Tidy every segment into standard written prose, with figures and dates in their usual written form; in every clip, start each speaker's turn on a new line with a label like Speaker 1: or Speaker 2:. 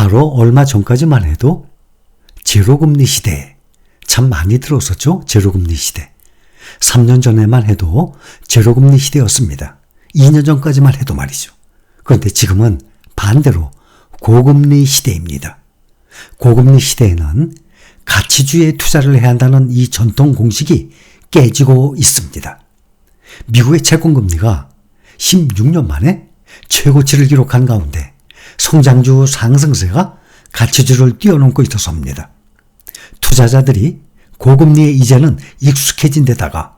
Speaker 1: 바로 얼마 전까지만 해도 제로금리 시대에 참 많이 들었었죠. 제로금리 시대. 3년 전에만 해도 제로금리 시대였습니다. 2년 전까지만 해도 말이죠. 그런데 지금은 반대로 고금리 시대입니다. 고금리 시대에는 가치주의에 투자를 해야 한다는 이 전통 공식이 깨지고 있습니다. 미국의 채권금리가 16년 만에 최고치를 기록한 가운데 성장주 상승세가 가치주를 뛰어넘고 있어서입니다. 투자자들이 고금리에 이제는 익숙해진 데다가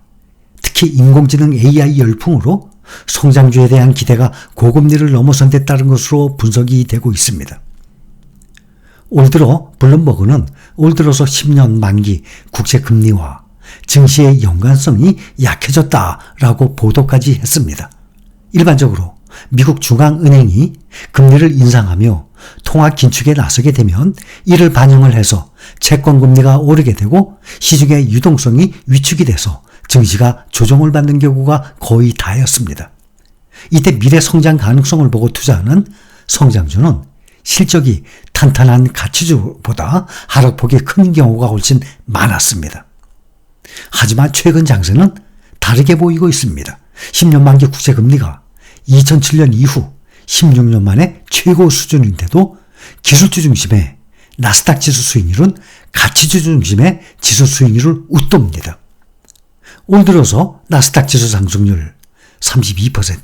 Speaker 1: 특히 인공지능 AI 열풍으로 성장주에 대한 기대가 고금리를 넘어선 데 따른 것으로 분석이 되고 있습니다. 올 들어 블룸버그는 올 들어서 10년 만기 국채금리와 증시의 연관성이 약해졌다라고 보도까지 했습니다. 일반적으로 미국 중앙은행이 금리를 인상하며 통화 긴축에 나서게 되면 이를 반영을 해서 채권금리가 오르게 되고 시중의 유동성이 위축이 돼서 증시가 조정을 받는 경우가 거의 다였습니다. 이때 미래 성장 가능성을 보고 투자하는 성장주는 실적이 탄탄한 가치주보다 하락폭이 큰 경우가 훨씬 많았습니다. 하지만 최근 장세는 다르게 보이고 있습니다. 10년 만기 국채금리가 2007년 이후 16년 만에 최고 수준인데도 기술주 중심의 나스닥 지수 수익률은 가치주 중심의 지수 수익률을 웃돕니다. 올 들어서 나스닥 지수 상승률 32%,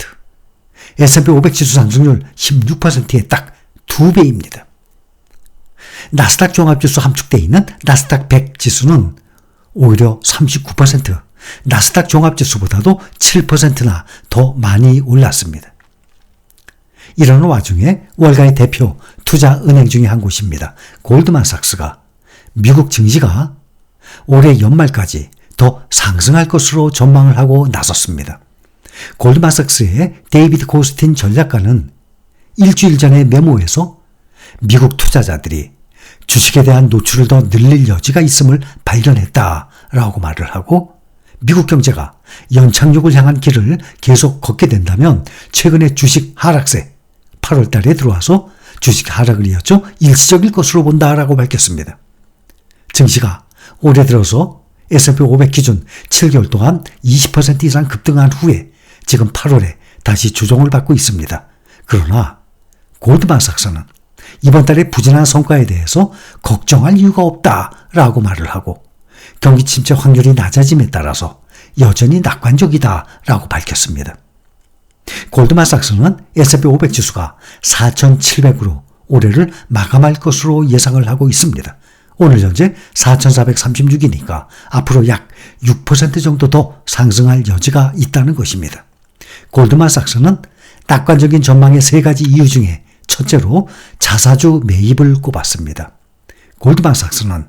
Speaker 1: S&P 500 지수 상승률 16%의 딱 2배입니다. 나스닥 종합지수 함축되어 있는 나스닥 100 지수는 오히려 39%, 나스닥 종합지수보다도 7%나 더 많이 올랐습니다. 이런 와중에 월가의 대표 투자은행 중에 한 곳입니다. 골드만삭스가 미국 증시가 올해 연말까지 더 상승할 것으로 전망을 하고 나섰습니다. 골드만삭스의 데이비드 고스틴 전략가는 일주일 전에 메모에서 미국 투자자들이 주식에 대한 노출을 더 늘릴 여지가 있음을 발견했다라고 말을 하고 미국 경제가 연착륙을 향한 길을 계속 걷게 된다면 최근의 주식 하락세 8월 달에 들어와서 주식 하락을 이었죠. 일시적일 것으로 본다라고 밝혔습니다. 증시가 올해 들어서 S&P 500 기준 7개월 동안 20% 이상 급등한 후에 지금 8월에 다시 조정을 받고 있습니다. 그러나 골드만삭스는 이번 달의 부진한 성과에 대해서 걱정할 이유가 없다라고 말을 하고 경기 침체 확률이 낮아짐에 따라서 여전히 낙관적이다라고 밝혔습니다. 골드만삭스는 S&P 500 지수가 4,700으로 올해를 마감할 것으로 예상을 하고 있습니다. 오늘 현재 4,436이니까 앞으로 약 6% 정도 더 상승할 여지가 있다는 것입니다. 골드만삭스는 낙관적인 전망의 세 가지 이유 중에 첫째로 자사주 매입을 꼽았습니다. 골드만삭스는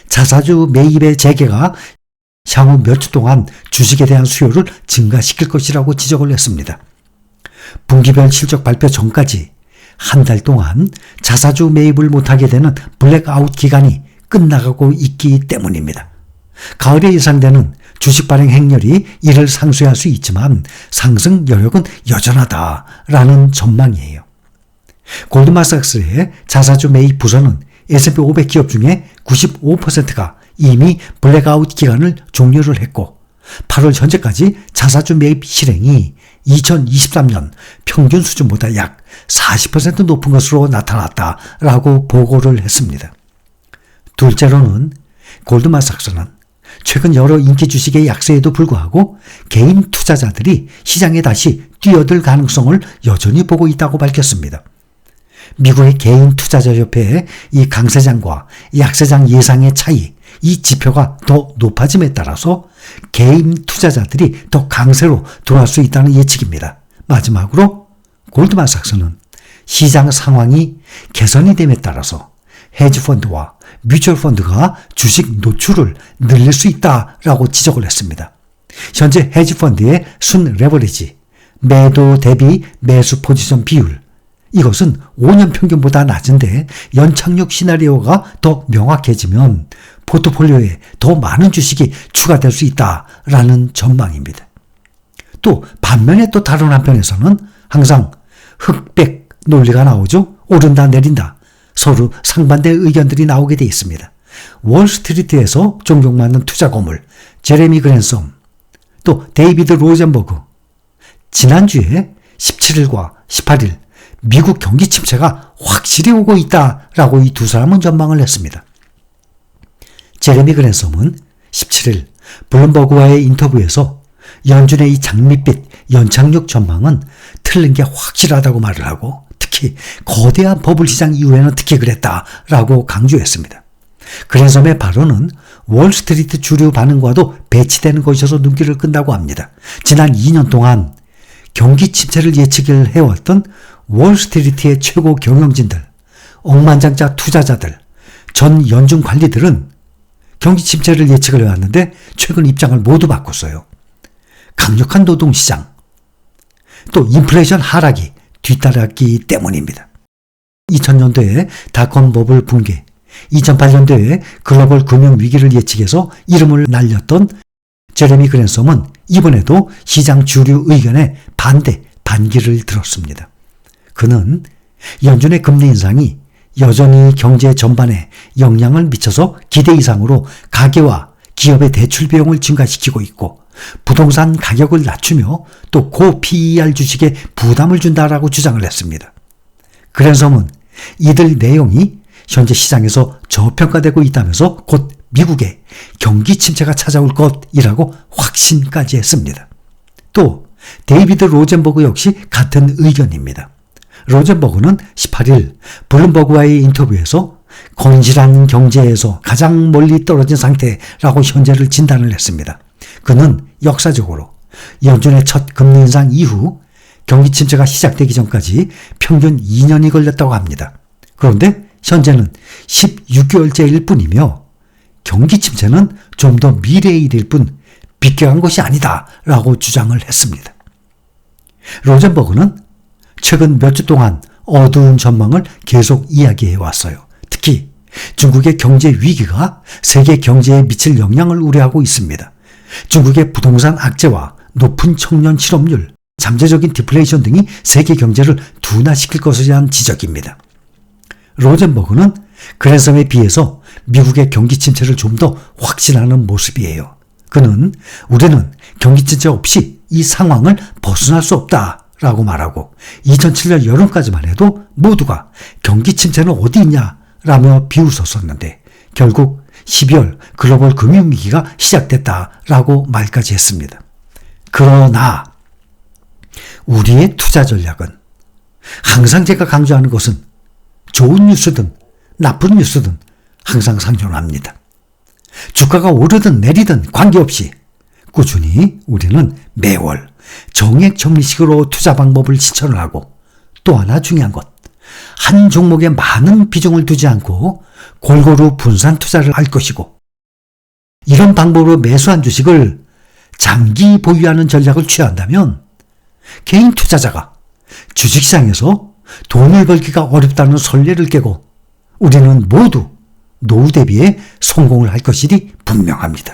Speaker 1: 자사주 매입의 재개가 향후 몇 주 동안 주식에 대한 수요를 증가시킬 것이라고 지적을 했습니다. 분기별 실적 발표 전까지 한 달 동안 자사주 매입을 못하게 되는 블랙아웃 기간이 끝나가고 있기 때문입니다. 가을에 예상되는 주식 발행 행렬이 이를 상쇄할 수 있지만 상승 여력은 여전하다라는 전망이에요. 골드만삭스의 자사주 매입 부서는 S&P 500 기업 중에 95%가 이미 블랙아웃 기간을 종료를 했고 8월 현재까지 자사주 매입 실행이 2023년 평균 수준보다 약 40% 높은 것으로 나타났다라고 보고를 했습니다. 둘째로는 골드만삭스는 최근 여러 인기 주식의 약세에도 불구하고 개인 투자자들이 시장에 다시 뛰어들 가능성을 여전히 보고 있다고 밝혔습니다. 미국의 개인 투자자 협회의 이 강세장과 약세장 예상의 차이, 이 지표가 더 높아짐에 따라서 개인 투자자들이 더 강세로 돌아올 수 있다는 예측입니다. 마지막으로 골드만삭스는 시장 상황이 개선이 됨에 따라서 헤지펀드와 뮤추얼펀드가 주식 노출을 늘릴 수 있다라고 지적을 했습니다. 현재 헤지펀드의 순 레버리지, 매도 대비 매수 포지션 비율, 이것은 5년 평균보다 낮은데 연착륙 시나리오가 더 명확해지면 포트폴리오에 더 많은 주식이 추가될 수 있다라는 전망입니다. 또 반면에 또 다른 한편에서는 항상 흑백 논리가 나오죠. 오른다 내린다. 서로 상반된 의견들이 나오게 돼 있습니다. 월스트리트에서 종종 맞는 투자 거물 제레미 그랜섬, 또 데이비드 로젠버그, 지난주에 17일과 18일 미국 경기 침체가 확실히 오고 있다라고 이 두 사람은 전망을 했습니다. 제레미 그랜섬은 17일 블룸버그와의 인터뷰에서 연준의 이 장밋빛 연착륙 전망은 틀린 게 확실하다고 말을 하고, 특히 거대한 버블 시장 이후에는 특히 그랬다라고 강조했습니다. 그랜섬의 발언은 월스트리트 주류 반응과도 배치되는 것이어서 눈길을 끈다고 합니다. 지난 2년 동안 경기 침체를 예측을 해왔던 월스트리트의 최고 경영진들, 억만장자 투자자들, 전 연준 관리들은 경기 침체를 예측을 해왔는데 최근 입장을 모두 바꿨어요. 강력한 노동시장, 또 인플레이션 하락이 뒤따랐기 때문입니다. 2000년도에 닷컴 버블 붕괴, 2008년도에 글로벌 금융위기를 예측해서 이름을 날렸던 제레미 그랜섬은 이번에도 시장 주류 의견에 반기를 들었습니다. 그는 연준의 금리 인상이 여전히 경제 전반에 영향을 미쳐서 기대 이상으로 가계와 기업의 대출 비용을 증가시키고 있고, 부동산 가격을 낮추며 또 고 PER 주식에 부담을 준다라고 주장을 했습니다. 그랜섬은 이들 내용이 현재 시장에서 저평가되고 있다면서 곧 미국의 경기 침체가 찾아올 것이라고 확신까지 했습니다. 또 데이비드 로젠버그 역시 같은 의견입니다. 로젠버그는 18일 블룸버그와의 인터뷰에서 건실한 경제에서 가장 멀리 떨어진 상태라고 현재를 진단을 했습니다. 그는 역사적으로 연준의 첫 금리 인상 이후 경기 침체가 시작되기 전까지 평균 2년이 걸렸다고 합니다. 그런데 현재는 16개월째일 뿐이며 경기 침체는 좀 더 미래의 일일 뿐 비껴간 것이 아니다라고 주장을 했습니다. 로젠버그는 최근 몇 주 동안 어두운 전망을 계속 이야기해 왔어요. 특히 중국의 경제 위기가 세계 경제에 미칠 영향을 우려하고 있습니다. 중국의 부동산 악재와 높은 청년 실업률, 잠재적인 디플레이션 등이 세계 경제를 둔화시킬 것에 대한 지적입니다. 로젠버그는 그랜섬에 비해서 미국의 경기 침체를 좀 더 확신하는 모습이에요. 그는 우리는 경기 침체 없이 이 상황을 벗어날 수 없다라고 말하고, 2007년 여름까지만 해도 모두가 경기 침체는 어디 있냐라며 비웃었었는데 결국 12월 글로벌 금융위기가 시작됐다라고 말까지 했습니다. 그러나 우리의 투자 전략은 항상 제가 강조하는 것은 좋은 뉴스든 나쁜 뉴스든 항상 상존합니다. 주가가 오르든 내리든 관계없이 꾸준히 우리는 매월 정액 적립식으로 투자 방법을 실천을 하고, 또 하나 중요한 것, 한 종목에 많은 비중을 두지 않고 골고루 분산 투자를 할 것이고, 이런 방법으로 매수한 주식을 장기 보유하는 전략을 취한다면 개인 투자자가 주식시장에서 돈을 벌기가 어렵다는 선례를 깨고 우리는 모두 노후 대비에 성공을 할 것이니 분명합니다.